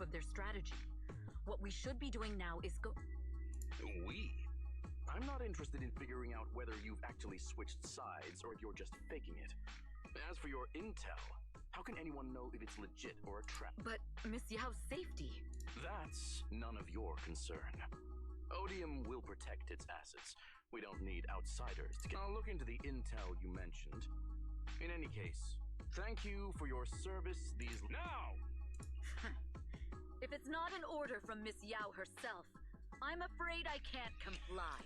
of their strategy. What we should be doing now is We? I'm not interested in figuring out whether you've actually switched sides or if you're just faking it. As for your intel, how can anyone know if it's legit or a trap? But Miss Yao's safety... That's none of your concern. Odium will protect its assets. We don't need outsiders to I'll look into the intel you mentioned. In any case, thank you for your service these... Now! If it's not an order from Miss Yao herself, I'm afraid I can't comply.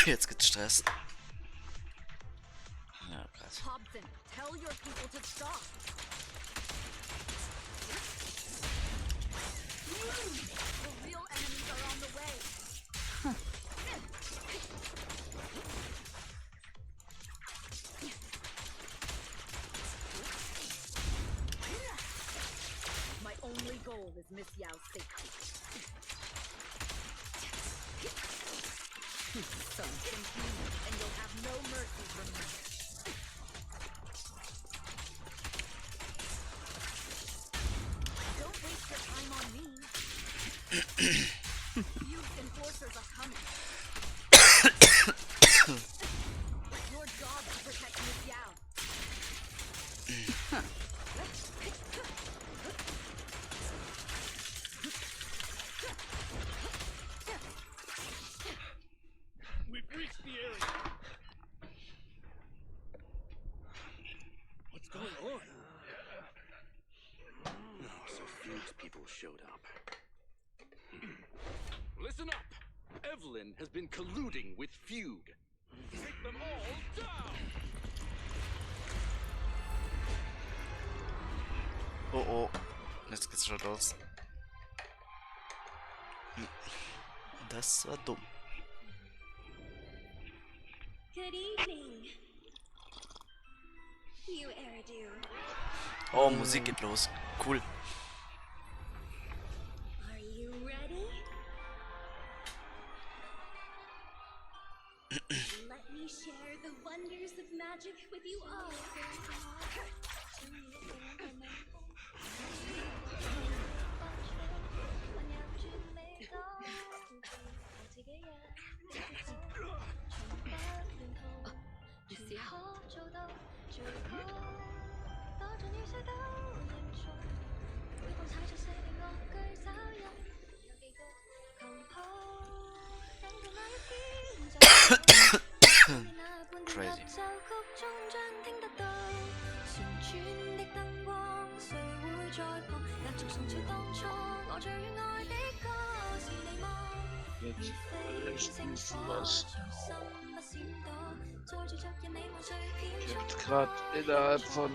Jetzt gibt's Stress. Ja, krass. Hobson, tell your people to stop. The real enemies are on the way. My only goal is Miss Yao's safety. Son, continue, and you'll have no mercy from me. Don't waste your time on me. Youth enforcers are coming. Your job is to protect Miss Yao. We've reached the area. What's going on? Oh, so Fugue's people showed up. Listen up! Evelyn has been colluding with Fugue. Take them all down! Oh oh, jetzt geht's schon los. Das war dumm. Good evening. You Eridu. Oh, Musik geht los. Cool. Are you ready? Let me share the wonders of magic with you all. Crazy. Jetzt fließen was. Ich hab gerade innerhalb von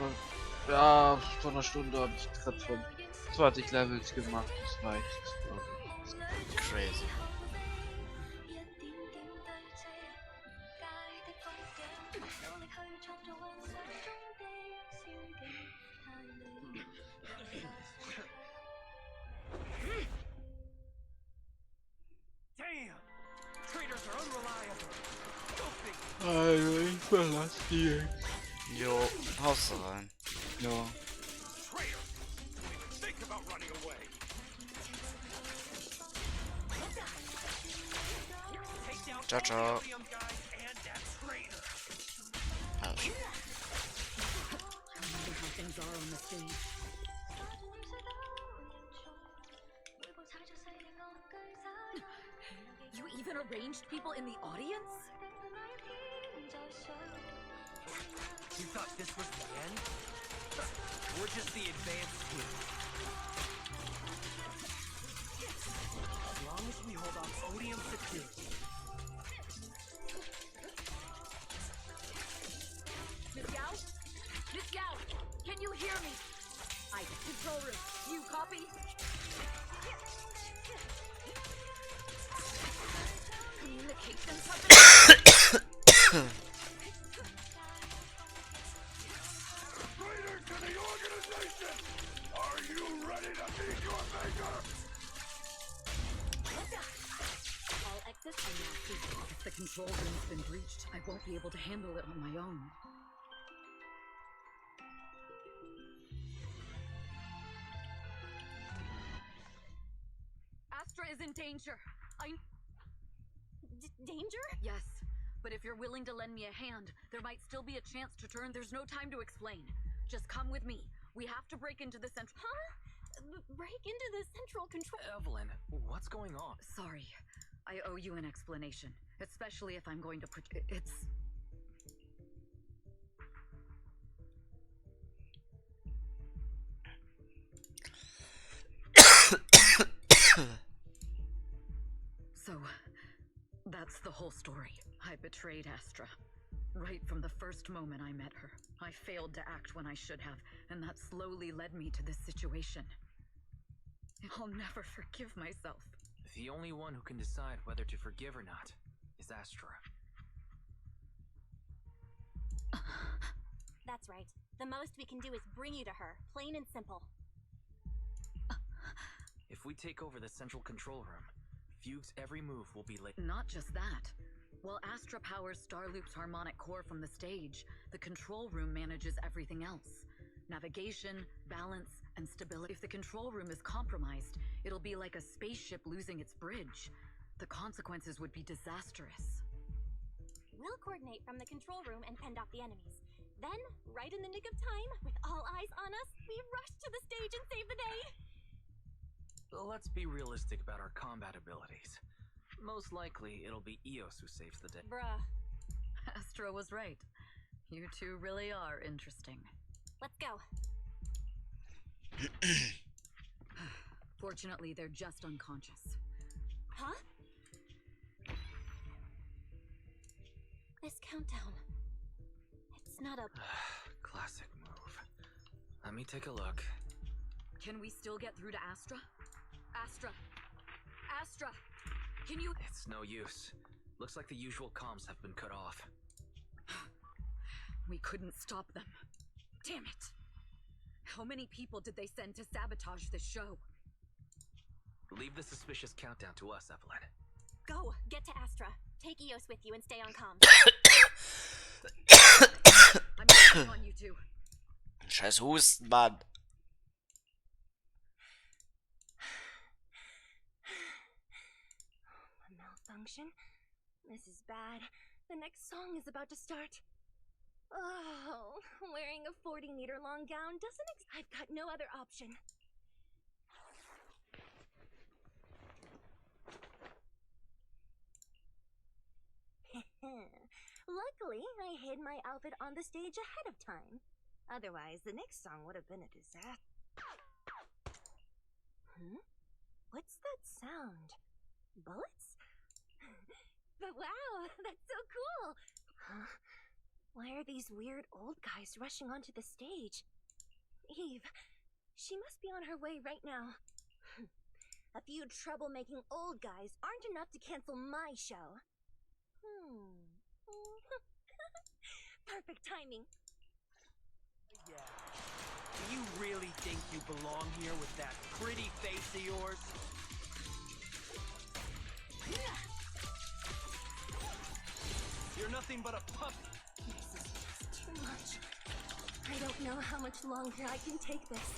vor einer Stunde habe ich gerade von 20 Levels gemacht. Das reicht. Crazy. Damn! Traders are unreliable. Also ich verlasse die jetzt. Jo, haust du rein. Ja. Traitors! Don't even think about running away! Ciao, ciao. Arsch. How things are on the stage. You even arranged people in the audience? You thought this was the end? We're just the advanced team. As long as we hold off Odium security. Miss Yao? Miss Yao, can you hear me? Control room, you copy? Communication company? Traitor to the organization! Are you ready to meet your maker? All exits are now secret. If the control room's been breached, I won't be able to handle it on my own. is in danger. Danger? Yes, but if you're willing to lend me a hand, there might still be a chance to turn. There's no time to explain. Just come with me. We have to break into the central... Huh? Break into the central control... Evelyn, what's going on? Sorry. I owe you an explanation. Especially if I'm going to put... It's... So, that's the whole story. I betrayed Astra. Right from the first moment I met her. I failed to act when I should have, and that slowly led me to this situation. I'll never forgive myself. The only one who can decide whether to forgive or not is Astra. That's right. The most we can do is bring you to her, plain and simple. If we take over the central control room, Fugue's every move will be late. Not just that. While Astra powers Starloop's harmonic core from the stage, the control room manages everything else. Navigation, balance, and stability. If the control room is compromised, it'll be like a spaceship losing its bridge. The consequences would be disastrous. We'll coordinate from the control room and fend off the enemies. Then, right in the nick of time, with all eyes on us, we rush to the stage and save the day! Let's be realistic about our combat abilities. Most likely, it'll be Eos who saves the day. Bruh. Astra was right. You two really are interesting. Let's go. Fortunately, they're just unconscious. Huh? This countdown. It's not a... Classic move. Let me take a look. Can we still get through to Astra? Astra! Astra! Can you... It's no use. Looks like the usual comms have been cut off. We couldn't stop them. Damn it! How many people did they send to sabotage this show? Leave the suspicious countdown to us, Evelyn. Go! Get to Astra. Take Eos with you and stay on comm. I'm counting on you two. Scheiß Husten, Mann. A malfunction? This is bad. The next song is about to start. Oh, wearing a 40-meter long gown doesn't I've got no other option. Luckily, I hid my outfit on the stage ahead of time. Otherwise, the next song would have been a disaster. What's that sound? Bullets? But wow, that's so cool! Huh? Why are these weird old guys rushing onto the stage? Eve, she must be on her way right now. A few troublemaking old guys aren't enough to cancel my show. Perfect timing. Yeah. Do you really think you belong here with that pretty face of yours? You're nothing but a puppet. This is just too much. I don't know how much longer I can take this.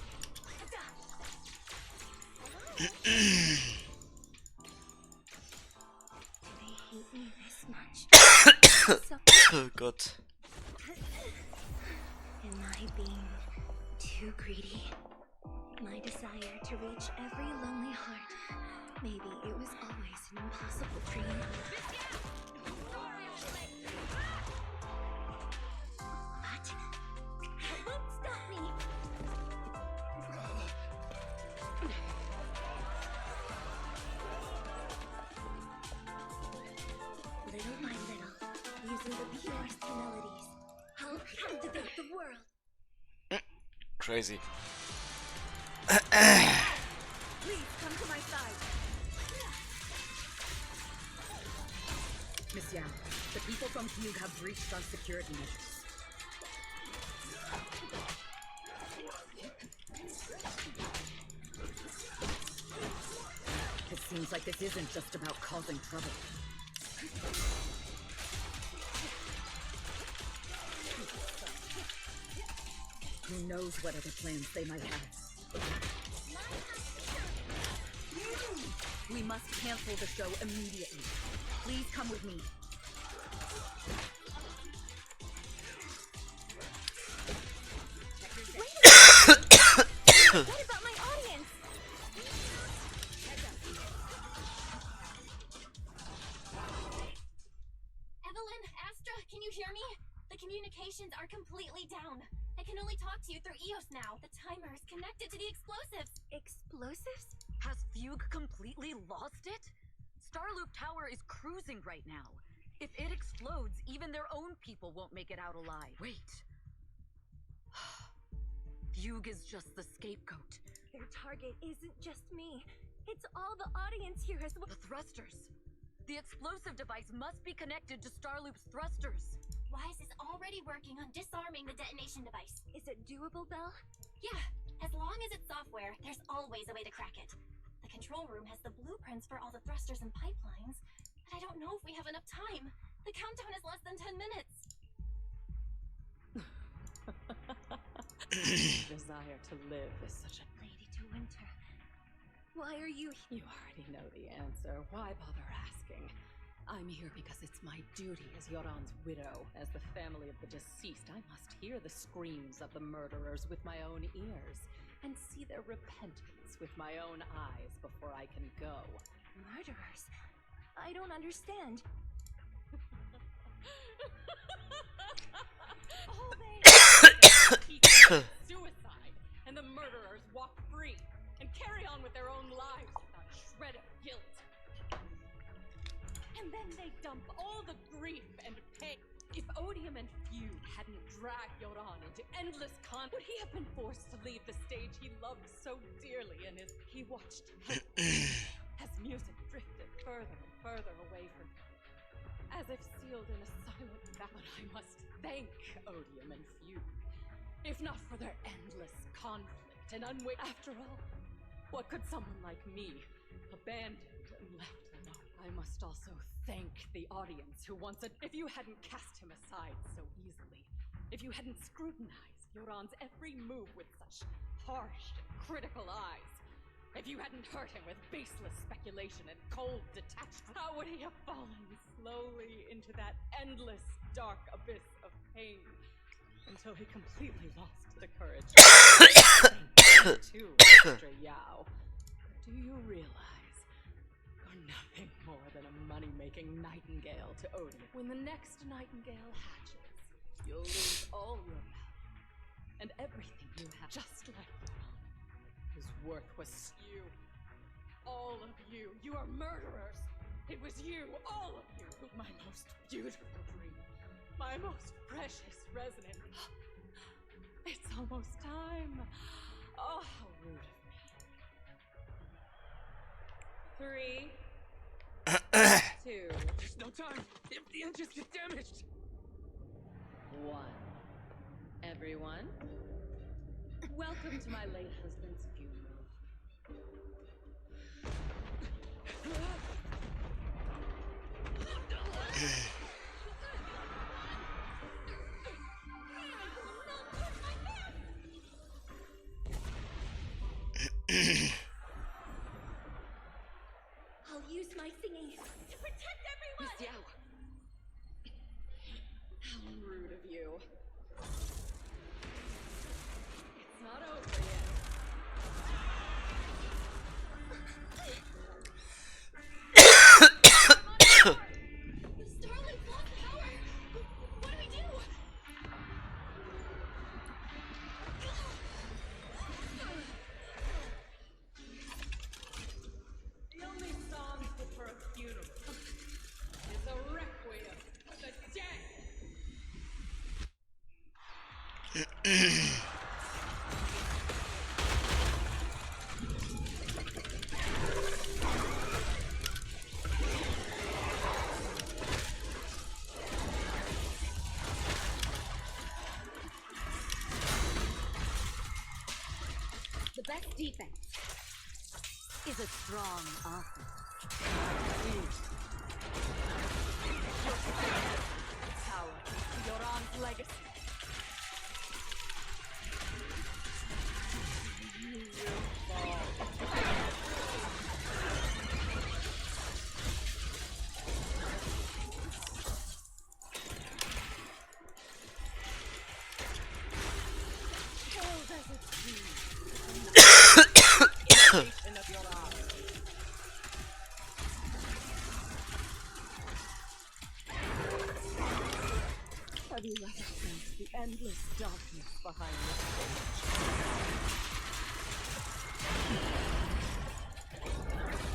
They hate me this much. Oh Gott. Am I being too greedy? My desire to reach every lonely heart. Maybe it was always an impossible dream. What? That won't stop me! Little by little, using the purest melodies, I'll captivate the world. Crazy. Please, come to my side. Miss Yao, the people from Fugue have breached our security measures. It seems like this isn't just about causing trouble. Who knows what other plans they might have. We must cancel the show immediately. Please come with me. What about my audience? Evelyn, Astra, can you hear me? The communications are completely down. I can only talk to you through EOS now. The timer is connected to the explosives. Explosives? Has Fugue completely lost it? Starloop Tower is cruising right now. If it explodes, even their own people won't make it out alive. Wait. Fugue is just the scapegoat. Their target isn't just me. It's all the audience here as well. The thrusters. The explosive device must be connected to Starloop's thrusters. Wise is already working on disarming the detonation device. Is it doable, Belle? Yeah, as long as it's software, there's always a way to crack it. The control room has the blueprints for all the thrusters and pipelines, but I don't know if we have enough time. The countdown is less than 10 minutes. Desire to live is such a... Lady to Winter. Why are you here? You already know the answer. Why bother asking? I'm here because it's my duty as Yoran's widow. As the family of the deceased, I must hear the screams of the murderers with my own ears and see their repentance with my own eyes before I can go. Murderers? I don't understand. All they suicide, and the murderers walk free and carry on with their own lives without a shred of guilt. And then they dump all the grief and pain. If Odium and Fugue hadn't dragged Yoran into endless would he have been forced to leave the stage he loved so dearly and he watched as music drifted further and further away from him, as if sealed in a silent vow. But I must thank Odium and Fugue, if not for their endless conflict and After all, what could someone like me, abandoned and left alone? I must also thank the audience who once if you hadn't cast him aside so easily, if you hadn't scrutinized Yoran's every move with such harsh and critical eyes, if you hadn't hurt him with baseless speculation and cold detachment, how would he have fallen slowly into that endless dark abyss of pain until he completely lost the courage to Mr. Yao? Do you realize you're nothing more than a money-making nightingale to Odium? When the next nightingale hatches, you'll lose all your value and everything you have, just like Yoran, whose worth was you. All of you. You are murderers. It was you, all of you, my most beautiful dream, my most precious resident. It's almost time. Oh, how rude of me. 3, 2, There's no time. If the engines get damaged. 1. Everyone, welcome to my late husband's funeral. I'll use my thingy to protect everyone! Miss Yao! How rude of you. It's not over yet. The Starlight lost power! What do we do? The only song fit for a funeral is a requiem for the dead. The best defense is a strong offense. Power to Yoran's legacy. You will fall. endless darkness behind the stage.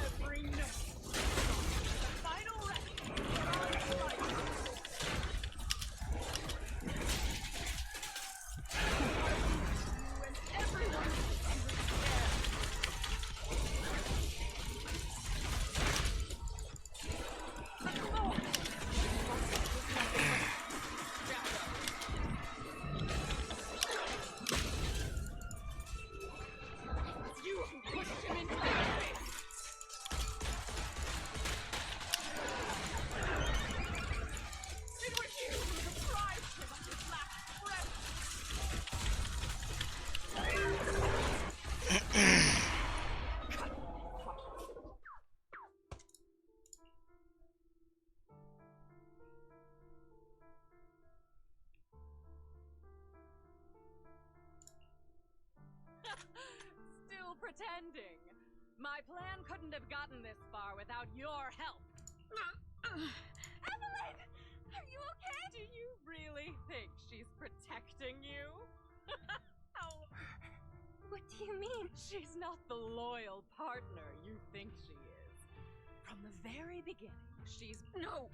Every note. The final rescue. You and everyone Still pretending. My plan couldn't have gotten this far without your help. Evelyn! Are you okay? Do you really think she's protecting you? How? What do you mean? She's not the loyal partner you think she is. From the very beginning, she's... No!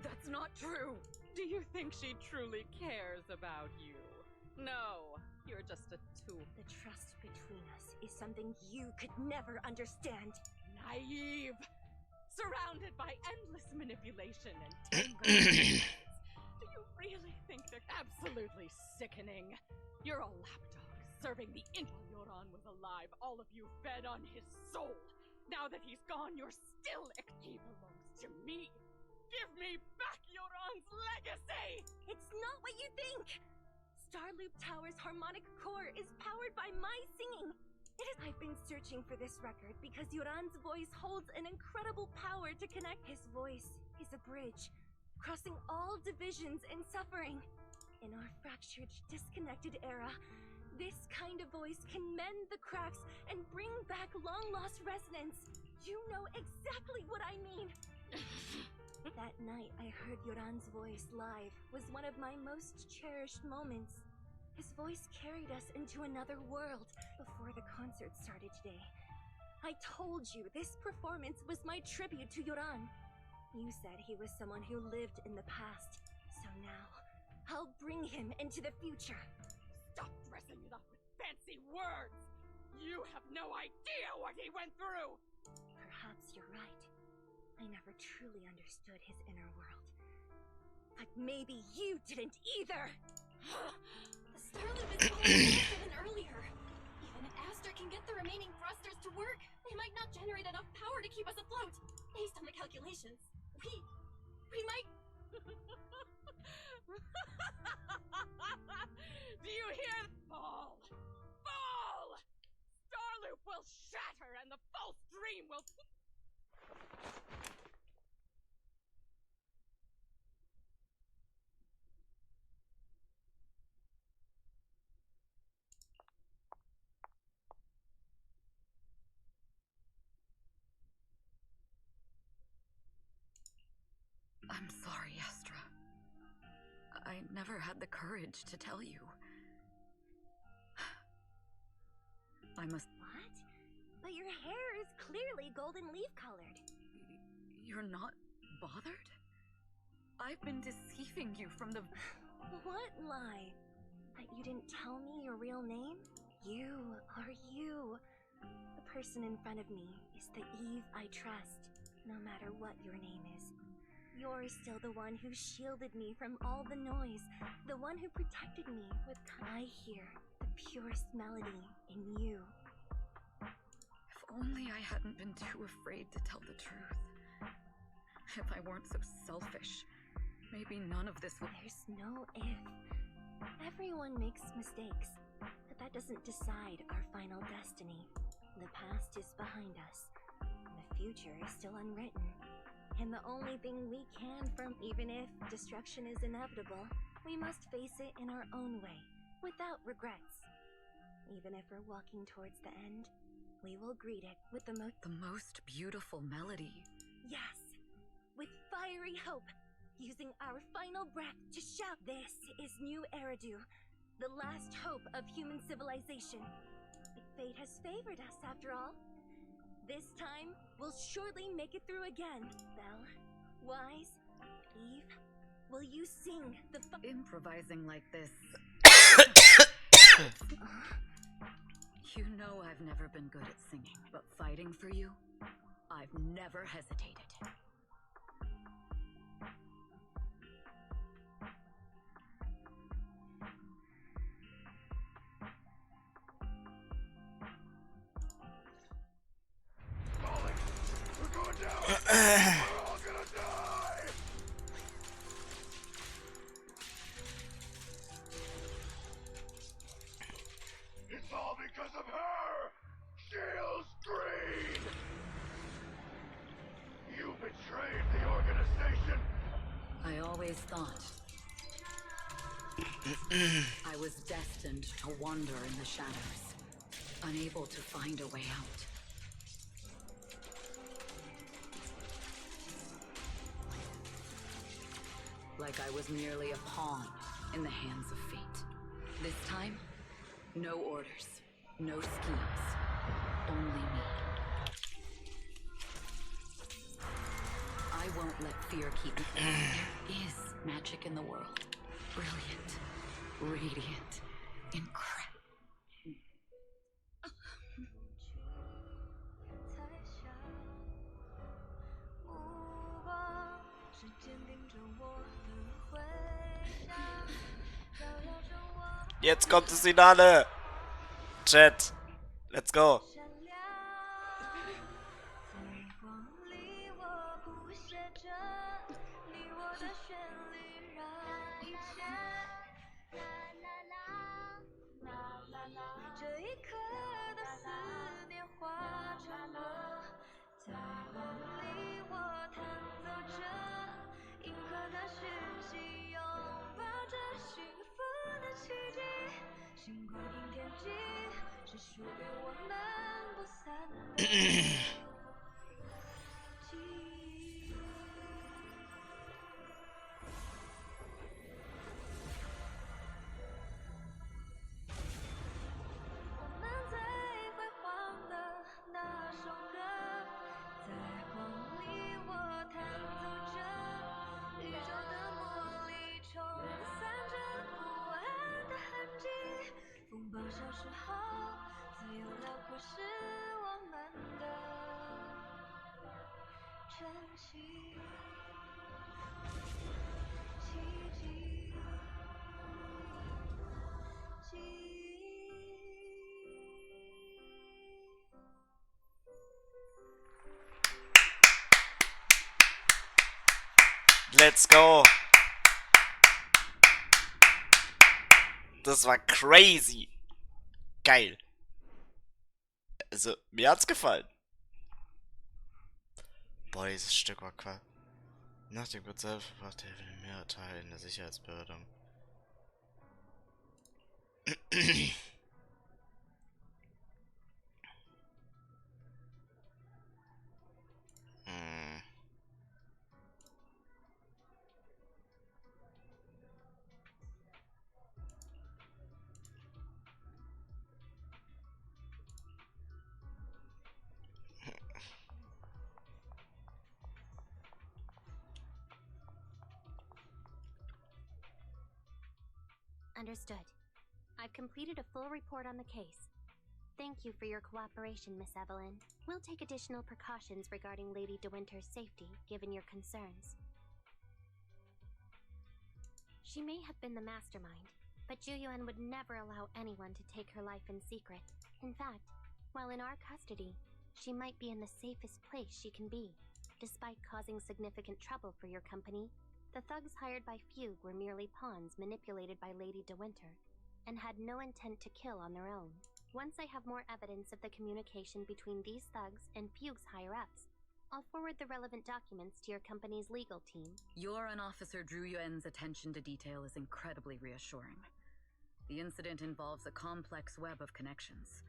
That's not true! Do you think she truly cares about you? No, you're just a tool. The trust between us is something you could never understand. Naive! Surrounded by endless manipulation and tangled Do you really think they're absolutely sickening? You're a lapdog, serving the intel Yoran was alive. All of you fed on his soul. Now that he's gone, you're still... He belongs to me. Give me back Yoran's legacy! It's not what you think! Starloop Tower's harmonic core is powered by my singing. I've been searching for this record because Yoran's voice holds an incredible power to connect. His voice is a bridge, crossing all divisions and suffering. In our fractured, disconnected era, this kind of voice can mend the cracks and bring back long-lost resonance. You know exactly what I mean. That night I heard Yoran's voice live was one of my most cherished moments. His voice carried us into another world before the concert started today. I told you this performance was my tribute to Yoran. You said he was someone who lived in the past, so now I'll bring him into the future. Stop dressing it up with fancy words! You have no idea what he went through! Perhaps you're right. I never truly understood his inner world. But maybe you didn't either! The Starloop is faster than earlier. Even if Aster can get the remaining thrusters to work, they might not generate enough power to keep us afloat. Based on the calculations, we might... Do you hear? Fall! Fall! Starloop will shatter and the false dream will... I'm sorry, Astra. I never had the courage to tell you. I must... What? But your hair is clearly golden leaf colored. You're not bothered? I've been deceiving you from the... What lie? That you didn't tell me your real name? You are you. The person in front of me is the Eve I trust, no matter what your name is. You're still the one who shielded me from all the noise, the one who protected me with... I hear the purest melody in you. If only I hadn't been too afraid to tell the truth. If I weren't so selfish, maybe none of this would... There's no if. Everyone makes mistakes, but that doesn't decide our final destiny. The past is behind us, and the future is still unwritten. And the only thing we can from, even if destruction is inevitable, we must face it in our own way, without regrets. Even if we're walking towards the end, we will greet it with the most beautiful melody. Yes, with fiery hope. using our final breath to shout. This is New Eridu, the last hope of human civilization. Fate has favored us after all. This time, we'll surely make it through again. Belle, Wise, Eve, will you sing the Improvising like this. You know I've never been good at singing, but fighting for you, I've never hesitated. It's all because of her! Shields Green! You betrayed the organization! I always thought I was destined to wander in the shadows, unable to find a way out. Like I was merely a pawn in the hands of fate. This time, no orders, no schemes, only me. I won't let fear keep me. There is magic in the world. Brilliant, radiant, incredible. Jetzt kommt das Finale. Chat. Let's go. Let's go. Das war crazy. Geil. Also, mir hat's gefallen. Boah, dieses Stück war quasi. Nach dem Konzert verbrachte er mehrere Tage in der Sicherheitsbehörde. Understood. I've completed a full report on the case. Thank you for your cooperation, Miss Evelyn. We'll take additional precautions regarding Lady De Winter's safety, given your concerns. She may have been the mastermind, but Juyuan would never allow anyone to take her life in secret. In fact, while in our custody, she might be in the safest place she can be. Despite causing significant trouble for your company, the thugs hired by Fugue were merely pawns manipulated by Lady De Winter, and had no intent to kill on their own. Once I have more evidence of the communication between these thugs and Fugue's higher-ups, I'll forward the relevant documents to your company's legal team. Your and Officer Zhu Yuan's attention to detail is incredibly reassuring. The incident involves a complex web of connections,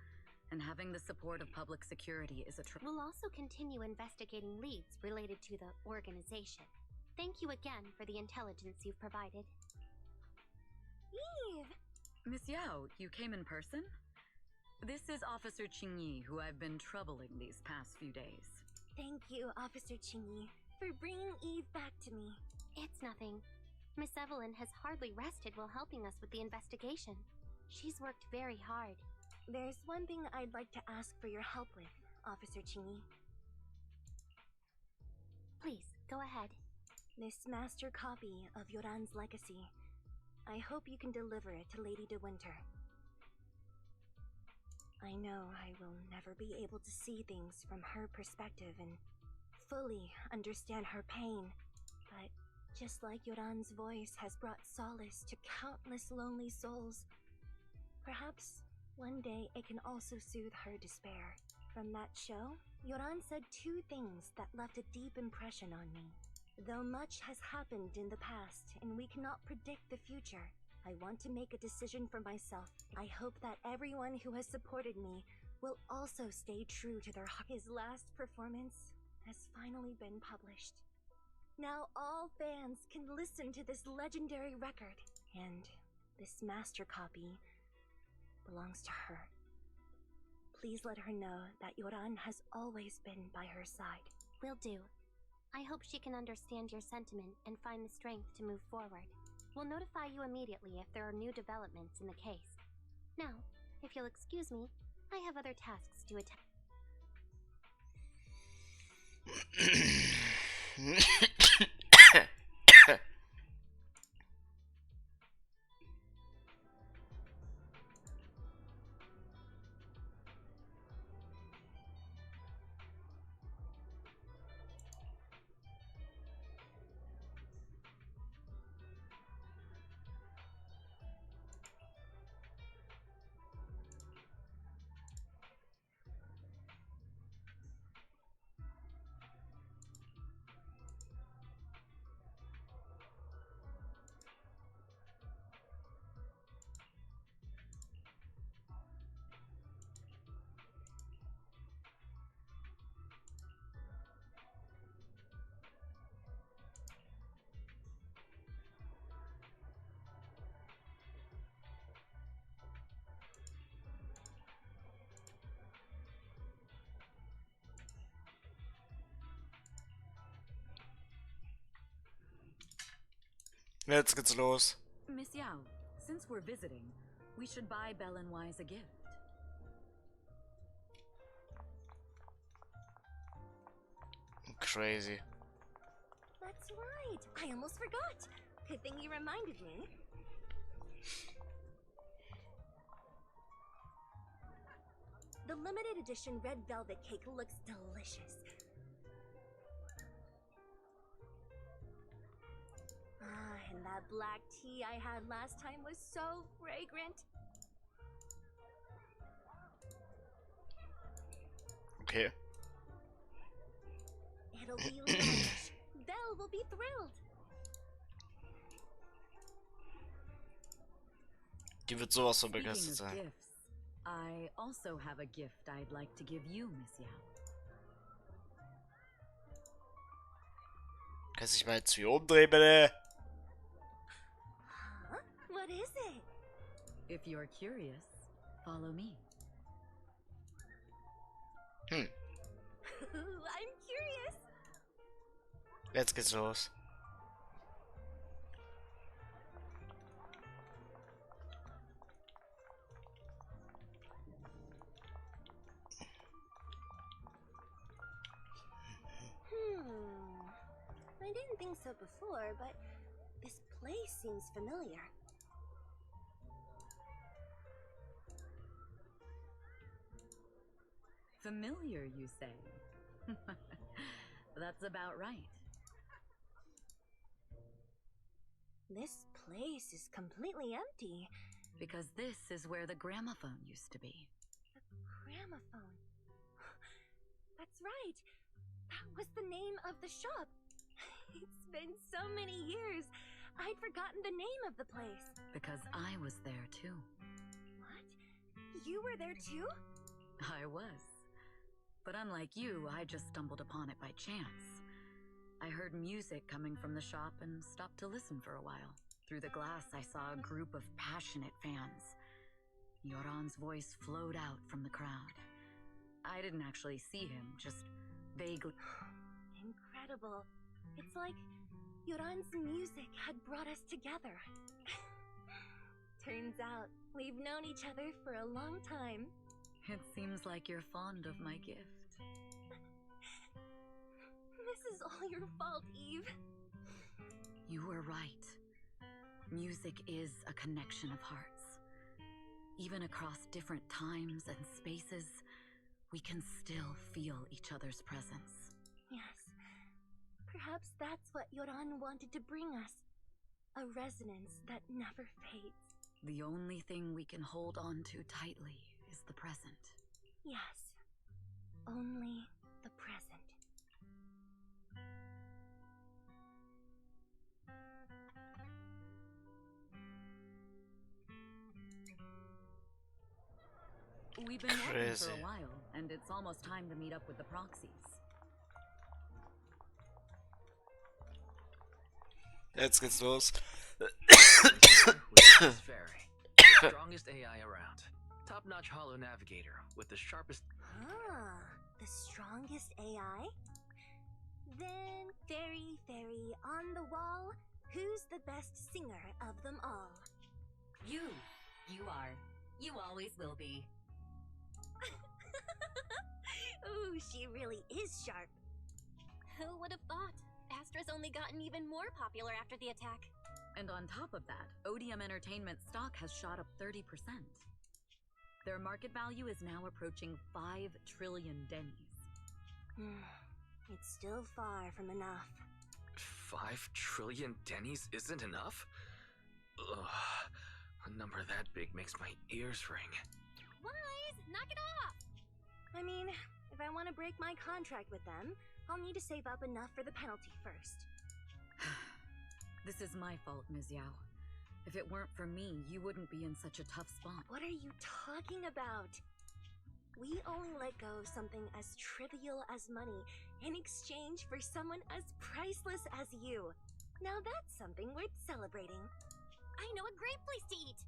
and having the support of public security is a We'll also continue investigating leads related to the organization. Thank you again for the intelligence you've provided. Eve! Miss Yao, you came in person? This is Officer Qingyi, who I've been troubling these past few days. Thank you, Officer Qingyi, for bringing Eve back to me. It's nothing. Miss Evelyn has hardly rested while helping us with the investigation. She's worked very hard. There's one thing I'd like to ask for your help with, Officer Qingyi. Please, go ahead. This master copy of Yoran's legacy. I hope you can deliver it to Lady De Winter. I know I will never be able to see things from her perspective and fully understand her pain, but just like Yoran's voice has brought solace to countless lonely souls, perhaps one day it can also soothe her despair. From that show, Yoran said two things that left a deep impression on me. Though much has happened in the past and we cannot predict the future, I want to make a decision for myself. I hope that everyone who has supported me will also stay true to their heart. His last performance has finally been published. Now all fans can listen to this legendary record, and this master copy belongs to her. Please let her know that Yoran has always been by her side. Will do. I hope she can understand your sentiment and find the strength to move forward. We'll notify you immediately if there are new developments in the case. Now, if you'll excuse me, I have other tasks to attend. Jetzt geht's los. Miss Yao, since we're visiting, we should buy Belle and Wise a gift. Crazy. That's right. I almost forgot. Good thing you reminded me. The limited edition red velvet cake looks delicious. And that black tea I had last time was so fragrant. Okay. It'll be lavish. Belle will be thrilled. Die wird sowas so Speaking begeistert of sein. gifts, I also have a gift I'd like to give you, Miss Yao. Kannst dich mal jetzt hier umdrehen, bitte? Huh? What is it? If you're curious, follow me. I'm curious. Jetzt geht's los. I didn't think so before, but this place seems familiar. Familiar, you say? That's about right. This place is completely empty. Because this is where the gramophone used to be. The gramophone. That's right. That was the name of the shop. It's been so many years. I'd forgotten the name of the place. Because I was there too. What? You were there too? I was. But unlike you, I just stumbled upon it by chance. I heard music coming from the shop and stopped to listen for a while. Through the glass, I saw a group of passionate fans. Yoran's voice flowed out from the crowd. I didn't actually see him, just vaguely. Incredible. It's like Yoran's music had brought us together. Turns out, we've known each other for a long time. It seems like you're fond of my gift. This is all your fault, Eve. You were right. Music is a connection of hearts. Even across different times and spaces, we can still feel each other's presence. Yes. Perhaps that's what Yoran wanted to bring us. A resonance that never fades. The only thing we can hold on to tightly is the present. Yes. Only the present. We've been walking Crazy. for a while, and it's almost time to meet up with the proxies. Jetzt geht's los. With Fairy, the strongest AI around. Top-notch holo navigator with the sharpest. Ah, the strongest AI? Then, Fairy, on the wall, who's the best singer of them all? You are. You always will be. Ooh, she really is sharp. Who would have thought? Astra's only gotten even more popular after the attack. And on top of that, Odium Entertainment stock has shot up 30%. Their market value is now approaching 5 trillion dennies. It's still far from enough. 5 trillion dennies isn't enough? Ugh, a number that big makes my ears ring. Wise, knock it off! I mean, if I want to break my contract with them, I'll need to save up enough for the penalty first. This is my fault, Ms. Yao. If it weren't for me, you wouldn't be in such a tough spot. What are you talking about? We only let go of something as trivial as money in exchange for someone as priceless as you. Now that's something worth celebrating. I know a great place to eat!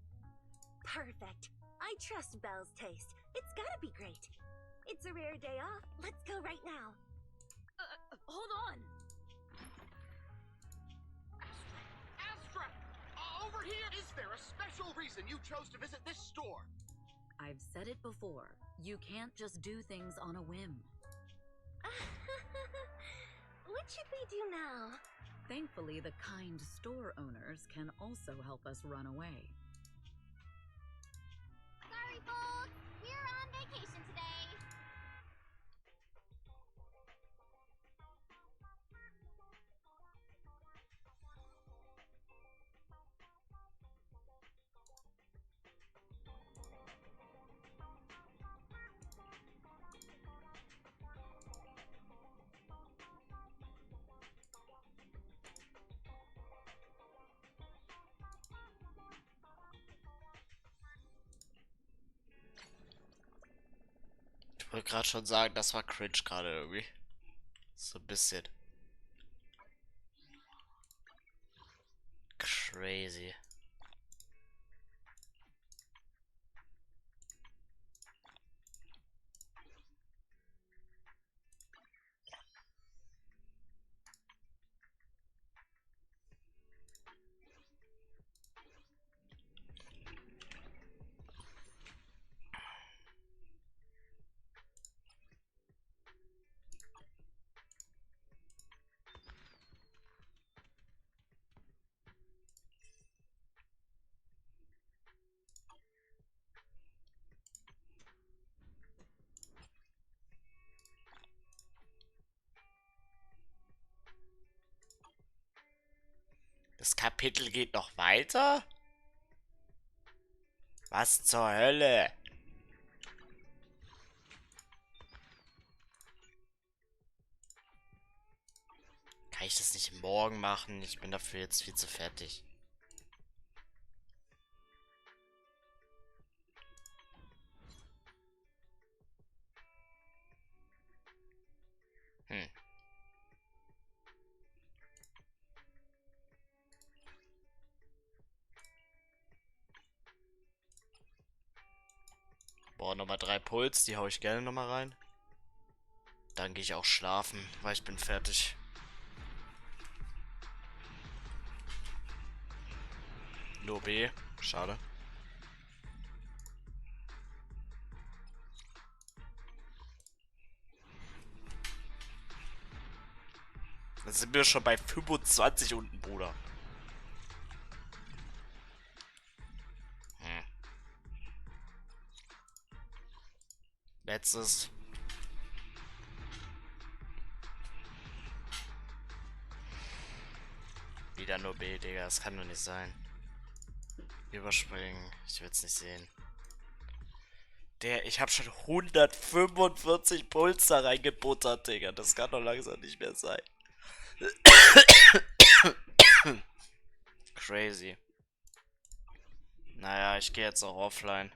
Perfect. I trust Belle's taste. It's gotta be great. It's a rare day off. Let's go right now. Hold on! Astra! Over here! Is there a special reason you chose to visit this store? I've said it before. You can't just do things on a whim. What should we do now? Thankfully, the kind store owners can also help us run away. Sorry, folks! We're on vacation today! Ich wollte gerade schon sagen, das war cringe gerade irgendwie. So ein bisschen. Crazy. Das Kapitel geht noch weiter? Was zur Hölle? Kann ich das nicht morgen machen? Ich bin dafür jetzt viel zu fertig. aber nochmal 3 Puls, die hau ich gerne nochmal rein. Dann gehe ich auch schlafen, weil ich bin fertig. Nur B, schade. Dann sind wir schon bei 25 unten, Bruder. Letztes. Wieder nur B, Digga. Das kann doch nicht sein. Überspringen. Ich will's nicht sehen. Ich hab schon 145 Puls da reingebuttert, Digga. Das kann doch langsam nicht mehr sein. Crazy. Naja, ich gehe jetzt auch offline.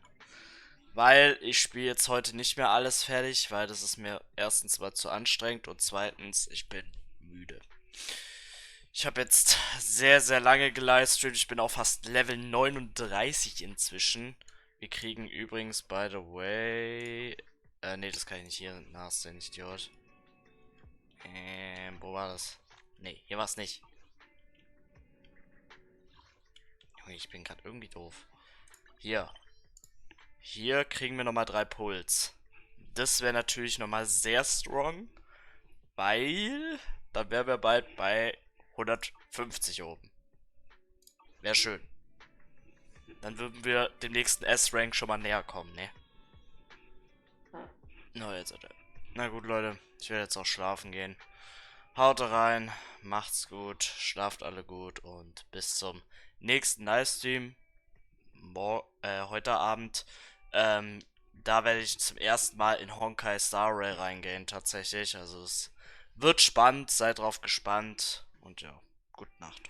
Weil ich spiele jetzt heute nicht mehr alles fertig, weil das ist mir erstens mal zu anstrengend und zweitens, ich bin müde. Ich habe jetzt sehr, sehr lange gelivestreamt. Ich bin auf fast Level 39 inzwischen. Wir kriegen übrigens, by the way... nee, das kann ich nicht hier nachsehen, Idiot. Wo war das? Nee, hier war es nicht. Junge, ich bin gerade irgendwie doof. Hier. Hier kriegen wir nochmal 3 Puls. Das wäre natürlich nochmal sehr strong. Weil... Dann wären wir bald bei 150 oben. Wäre schön. Dann würden wir dem nächsten S-Rank schon mal näher kommen, ne? Na gut, Leute. Ich werde jetzt auch schlafen gehen. Haut rein. Macht's gut. Schlaft alle gut. Und bis zum nächsten Livestream. Heute Abend. Da werde ich zum ersten Mal in Honkai Star Rail reingehen, tatsächlich. Also es wird spannend. Seid drauf gespannt. Und ja, gute Nacht.